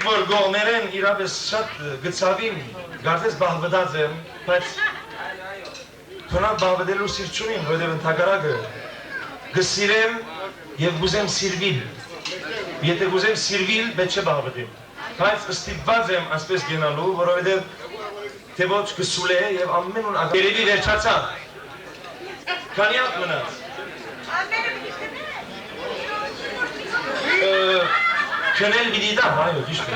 գիտեք, որ գողներեն իրապես շատ գծավին, գարդես բաղվդած եմ, բայց թոնակ բաղվդելու սիրտ չունին, որովհետև ընդհակարակը գսիրեմ և գուզեմ սիրվիլ, եթե գուզեմ սիրվիլ, պետք չէ բաղվդեմ, բայց ստիպված եմ ասպես գնալու, որովհետև թե ոչ գսուլ է և ամեն ուն երևի վերջացավ, քանի հատ մնաց։ Քնել պիտի տամ, այո, ճիշտ է։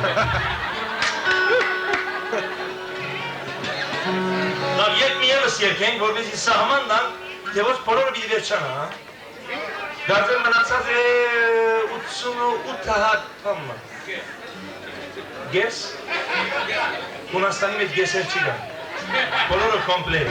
Լավ, երբ մի ևս երկենք, որպեսզի սահման տանք, թե ոչ բոլորը պիտի վերջանա, դարձել մնացած է 88 հատ փամը։ Գես, Հունաստանի մեջ գեսեր չի կան, բոլորը կոմպլետ։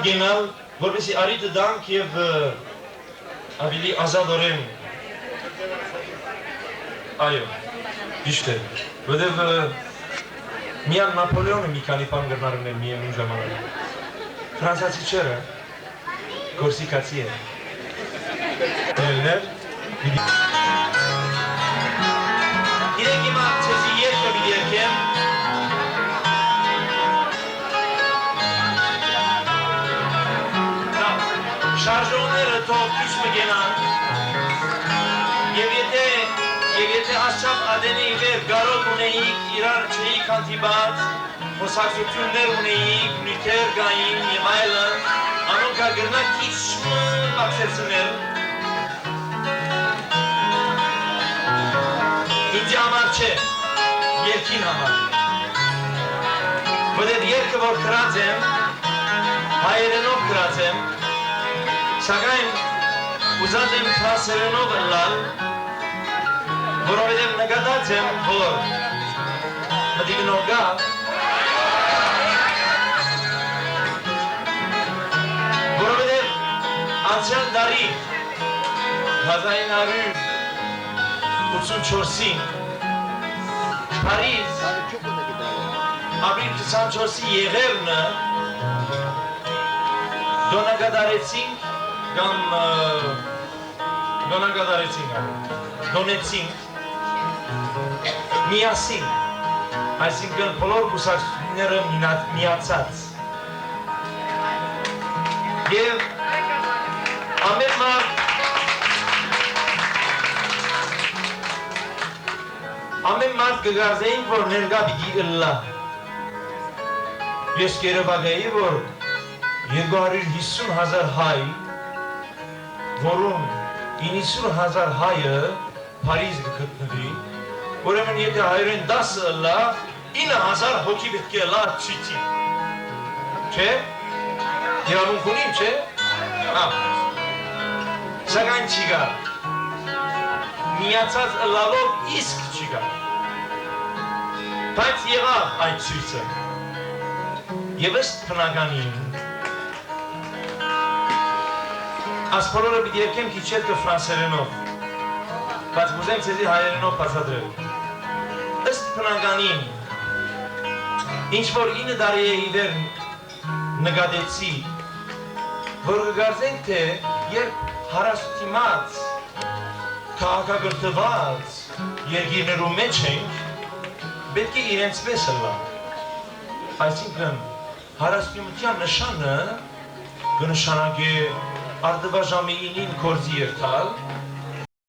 Գենալ, որպեսի արիտը դանք և ավելի ազատորեն, այո, ճիշտ է, որտև միան Նապոլեոնը մի քանի բան գրնարում էր միևնույն ժամանակ, ֆրանսիացի չերը, կորսիկացի է, դելներ, իրենք հիմա չեսի երկը մի երկեմ, շարժոնները թող քիչ մգենան և եթե ասչապ ադենեի վեր գարոտ ունեիք, իրար չէիք հանդիպած, խոսակցություններ ունեիք, նյութեր գային և այլն, անոնք ագրնա քիչ բացեցնել։ Ինձ չէ, երկին համար։ Որտեղ երկը որ գրած եմ, հայերենով գրած եմ, սակայն ուզած եմ ֆրանսերենով լալ, որովհետև նկատած եմ, որ մտիգնով գա, որովհետև անցյալ դարի 1984-ին Փարիզ ապրիլ 24-ի եղևնը դոնեցինք միասին, այսինքն բոլոր կուսակցությունները միացած և ամեն մարդ կգարձեինք, որ ներգա պիտի ըլլա։ Ես կերևակայի, որ 250,000 հայ, որում 90,000 հայը Փարիզ կգտնվի, ուրեմն եթե հայերեն 10 ըլլա, 9,000 հոգի պետք է ըլլա ցույցի։ Չէ՞։ Իրավունք ունիմ, չէ՞։ Սակայն չի գա։ Միացած ըլլալով իսկ չի գա։ Բայց եղավ այդ ցույցը։ Եվ ըստ բնականին ասպորորը պիտի երկեմ քիչ հետո ֆրանսերենով, բայց ուզեմ ցեզի հայերենով բացատրել։ Ըստ բնականին ինչ որ 9 տարի է իվեր նկատեցի, որ կգարձենք թե երբ հարաստիմաց քաղաքագրթված երկիրներու մեջ ենք, պետք է իրենց պես ըլլա։ Այսինքն հարաստիմության նշանը կնշանակե արդվաժամի 9-ին կորզի երթալ,